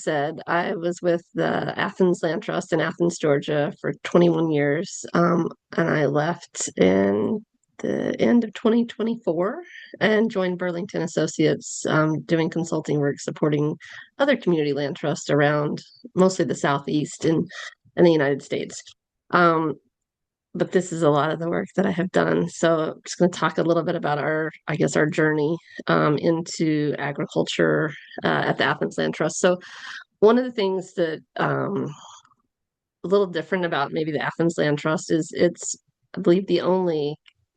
said, I was with the Athens Land Trust in Athens, Georgia for 21 years. And I left in the end of 2024 and joined Burlington Associates, doing consulting work supporting other community land trusts around mostly the Southeast and the United States. Um, but this is a lot of the work that I have done. So I'm just going to talk a little bit about our journey into agriculture at the Athens Land Trust. So one of the things that a little different about maybe the Athens Land Trust is it's, I believe, the only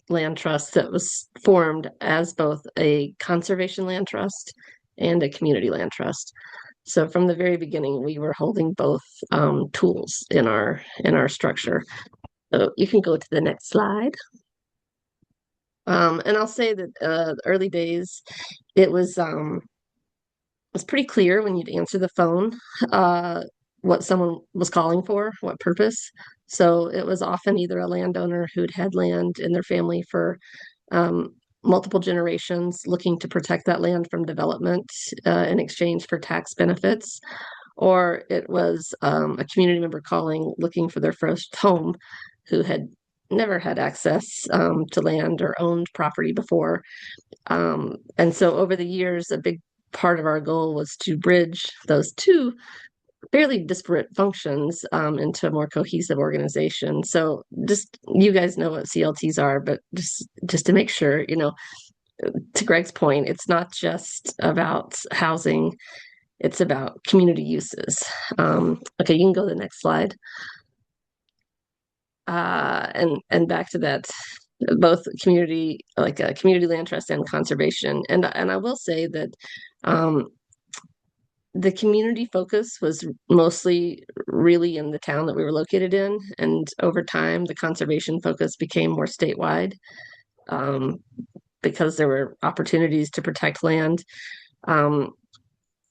land trust that was formed as both a conservation land trust and a community land trust. So from the very beginning, we were holding both tools in our structure. So you can go to the next slide. And I'll say that the early days, it was pretty clear when you'd answer the phone what someone was calling for, what purpose. So it was often either a landowner who'd had land in their family for um, multiple generations, looking to protect that land from development in exchange for tax benefits, or it was a community member calling looking for their first home who had never had access to land or owned property before. And so over the years, a big part of our goal was to bridge those two fairly disparate functions into a more cohesive organization. So just you guys know what CLTs are, but just to make sure, to Greg's point, it's not just about housing, it's about community uses. Okay, you can go to the next slide. And back to that, both community, like a community land trust and conservation. And I will say that the community focus was mostly really in the town that we were located in. And over time, the conservation focus became more statewide because there were opportunities to protect land. And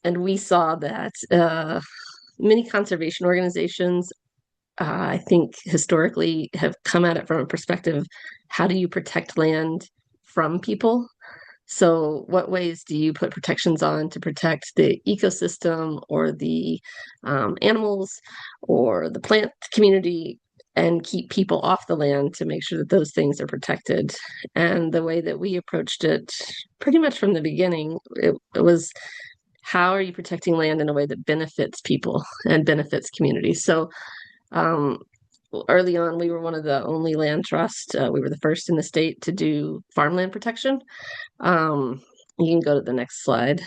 we saw that many conservation organizations, I think historically have come at it from a perspective, how do you protect land from people? So what ways do you put protections on to protect the ecosystem or the animals or the plant community and keep people off the land to make sure that those things are protected? And the way that we approached it pretty much from the beginning, it was how are you protecting land in a way that benefits people and benefits communities? So um, early on, we were one of the only land trusts. We were the first in the state to do farmland protection. Um, you can go to the next slide.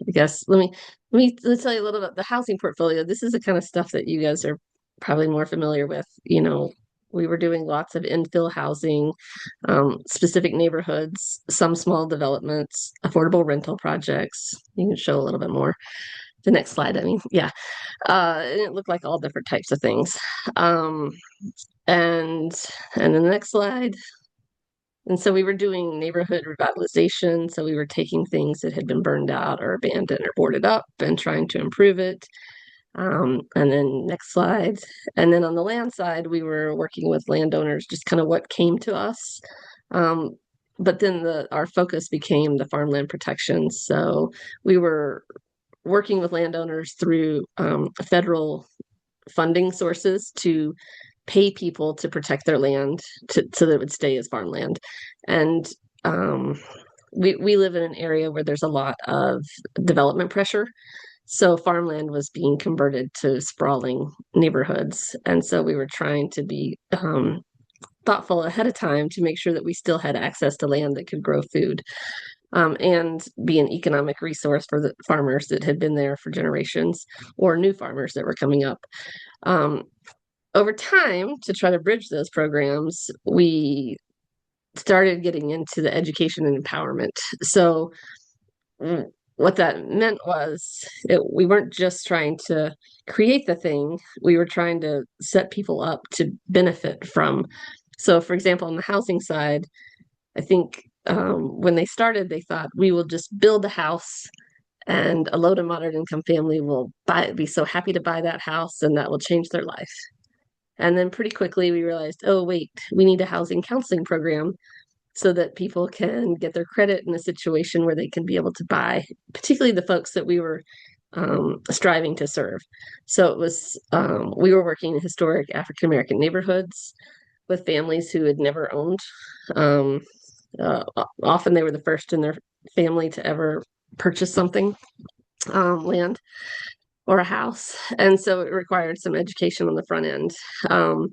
I guess let's tell you a little about the housing portfolio. This is the kind of stuff that you guys are probably more familiar with. We were doing lots of infill housing, specific neighborhoods, some small developments, affordable rental projects. You can show a little bit more. The next slide, I mean, yeah. And it looked like all different types of things. Um, and then the next slide. And so we were doing neighborhood revitalization. So we were taking things that had been burned out or abandoned or boarded up and trying to improve it. And then next slide. And then on the land side, we were working with landowners, just kind of what came to us. But then our focus became the farmland protection. So we were working with landowners through federal funding sources to pay people to protect their land so that it would stay as farmland. And we live in an area where there's a lot of development pressure. So farmland was being converted to sprawling neighborhoods. And so we were trying to be thoughtful ahead of time to make sure that we still had access to land that could grow food. And be an economic resource for the farmers that had been there for generations or new farmers that were coming up. Over time, to try to bridge those programs, we started getting into the education and empowerment. So what that meant was we weren't just trying to create the thing, we were trying to set people up to benefit from. So for example, on the housing side, I think when they started, they thought we will just build a house and a low to moderate income family will be so happy to buy that house and that will change their life. And then pretty quickly we realized, oh, wait, we need a housing counseling program so that people can get their credit in a situation where they can be able to buy, particularly the folks that we were striving to serve. So it was, we were working in historic African American neighborhoods with families who had never owned. Um, Often they were the first in their family to ever purchase something, land or a house. And so it required some education on the front end. Um,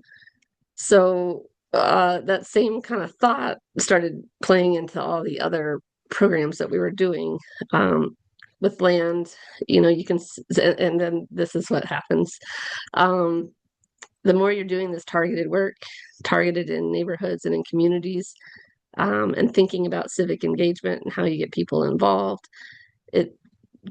that same kind of thought started playing into all the other programs that we were doing. With land, you can, and then this is what happens. Um, the more you're doing this targeted work, targeted in neighborhoods and in communities, and thinking about civic engagement and how you get people involved, it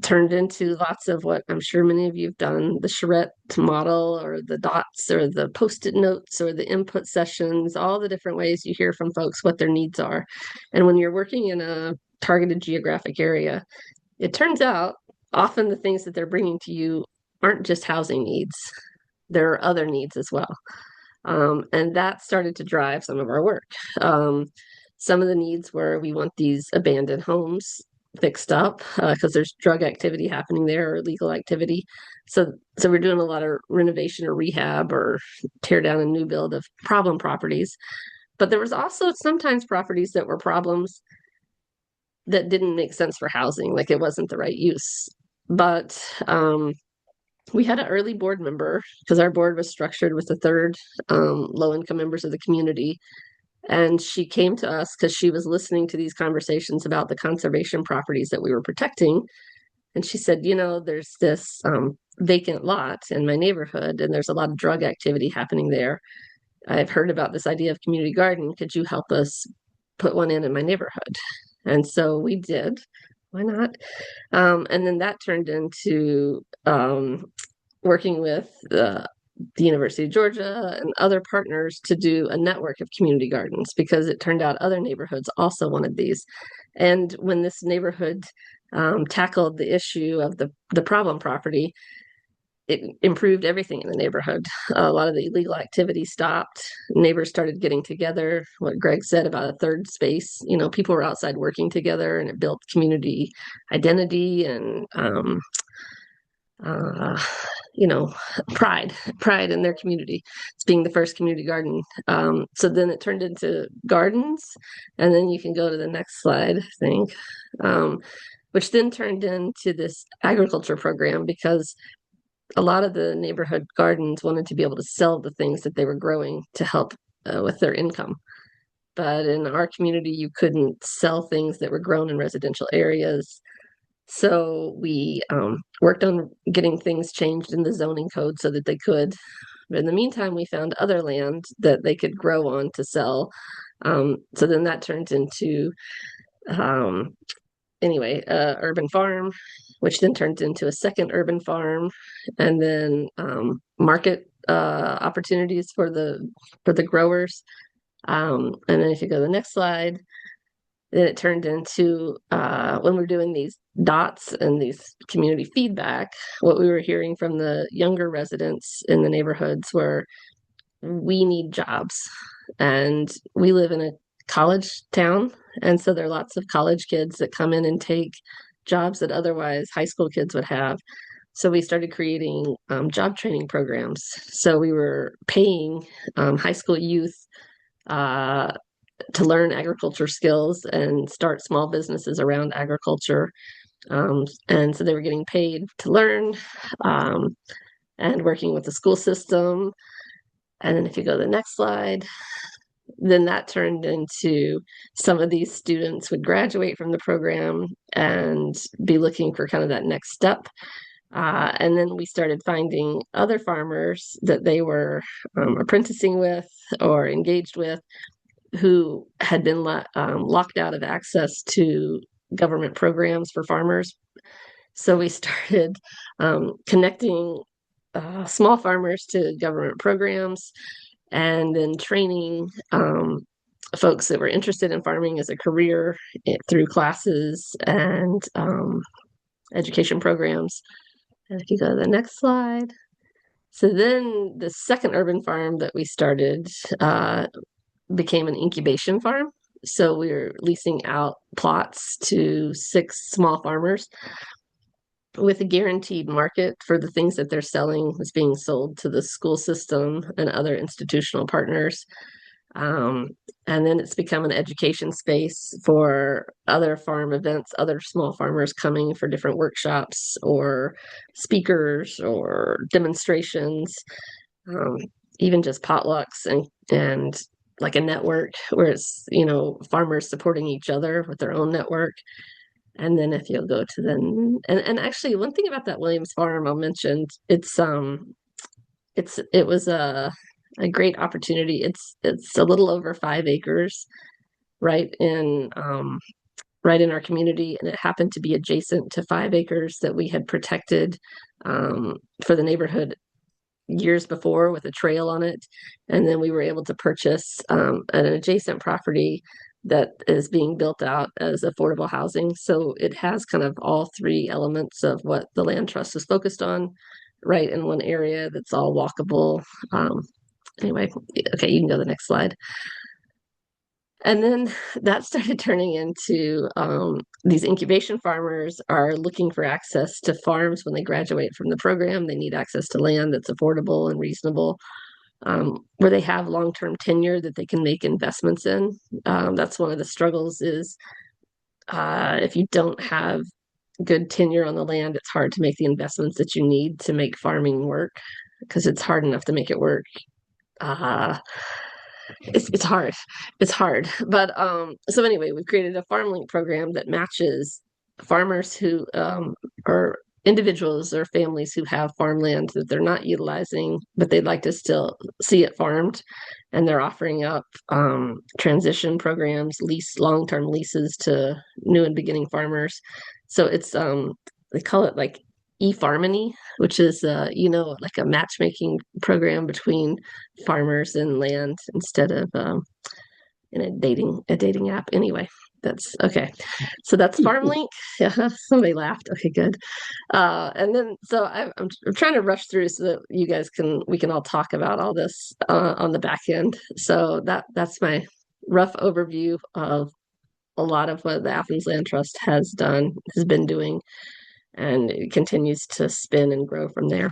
turned into lots of what I'm sure many of you have done, the charrette model or the dots or the post-it notes or the input sessions, all the different ways you hear from folks what their needs are. And when you're working in a targeted geographic area, it turns out often the things that they're bringing to you aren't just housing needs. There are other needs as well. And that started to drive some of our work. Some of the needs were we want these abandoned homes fixed up because there's drug activity happening there or illegal activity. So we're doing a lot of renovation or rehab or tear down and new build of problem properties. But there was also sometimes properties that were problems that didn't make sense for housing, like it wasn't the right use. But we had an early board member because our board was structured with the third low income members of the community. And she came to us because she was listening to these conversations about the conservation properties that we were protecting. And she said, there's this vacant lot in my neighborhood, and there's a lot of drug activity happening there. I've heard about this idea of community garden. Could you help us put one in my neighborhood? And so we did. Why not? And then that turned into working with the University of Georgia and other partners to do a network of community gardens because it turned out other neighborhoods also wanted these. And when this neighborhood tackled the issue of the problem property, it improved everything in the neighborhood. A lot of the illegal activity stopped. Neighbors started getting together. What Greg said about a third space, people were outside working together, and it built community identity and uh, pride in their community. It's being the first community garden. So then it turned into gardens, and then you can go to the next slide, I think, which then turned into this agriculture program because a lot of the neighborhood gardens wanted to be able to sell the things that they were growing to help with their income. But in our community, you couldn't sell things that were grown in residential areas. So we worked on getting things changed in the zoning code so that they could. But in the meantime, we found other land that they could grow on to sell. So then that turned into, urban farm, which then turned into a second urban farm, and then market opportunities for the growers. And then if you go to the next slide, then it turned into when we're doing these dots and these community feedback, what we were hearing from the younger residents in the neighborhoods were, we need jobs. And we live in a college town. And so there are lots of college kids that come in and take jobs that otherwise high school kids would have. So we started creating job training programs. So we were paying high school youth to learn agriculture skills and start small businesses around agriculture. And so they were getting paid to learn and working with the school system. And then if you go to the next slide, then that turned into some of these students would graduate from the program and be looking for kind of that next step. And then we started finding other farmers that they were apprenticing with or engaged with who had been locked out of access to government programs for farmers. So we started connecting small farmers to government programs and then training folks that were interested in farming as a career through classes and education programs. And if you go to the next slide. So then the second urban farm that we started became an incubation farm. So we were leasing out plots to 6 small farmers. with a guaranteed market for the things that they're selling is being sold to the school system and other institutional partners. Um, and then it's become an education space for other farm events, other small farmers coming for different workshops or speakers or demonstrations, um, even just potlucks and like a network where it's, farmers supporting each other with their own network. And then if you'll go to and actually one thing about that Williams Farm I'll mention, it was a great opportunity. It's a little over 5 acres right in our community, and it happened to be adjacent to 5 acres that we had protected for the neighborhood years before with a trail on it. And then we were able to purchase an adjacent property that is being built out as affordable housing. So it has kind of all three elements of what the land trust is focused on, right in one area that's all walkable. Anyway, okay, you can go to the next slide. And then that started turning into these incubation farmers are looking for access to farms when they graduate from the program. They need access to land that's affordable and reasonable, where they have long-term tenure that they can make investments in. That's one of the struggles is if you don't have good tenure on the land, it's hard to make the investments that you need to make farming work because it's hard enough to make it work. It's hard. It's hard. But so anyway, we've created a FarmLink program that matches farmers who are individuals or families who have farmland that they're not utilizing, but they'd like to still see it farmed. And they're offering up transition programs, long-term leases to new and beginning farmers. So it's they call it like eFarmony, which is like a matchmaking program between farmers and land instead of in a dating app. Anyway, that's okay. So that's FarmLink. Yeah, somebody laughed. Okay, good. And then so I'm trying to rush through so that we can all talk about all this on the back end. So that's my rough overview of a lot of what the Athens Land Trust has been doing, and it continues to spin and grow from there.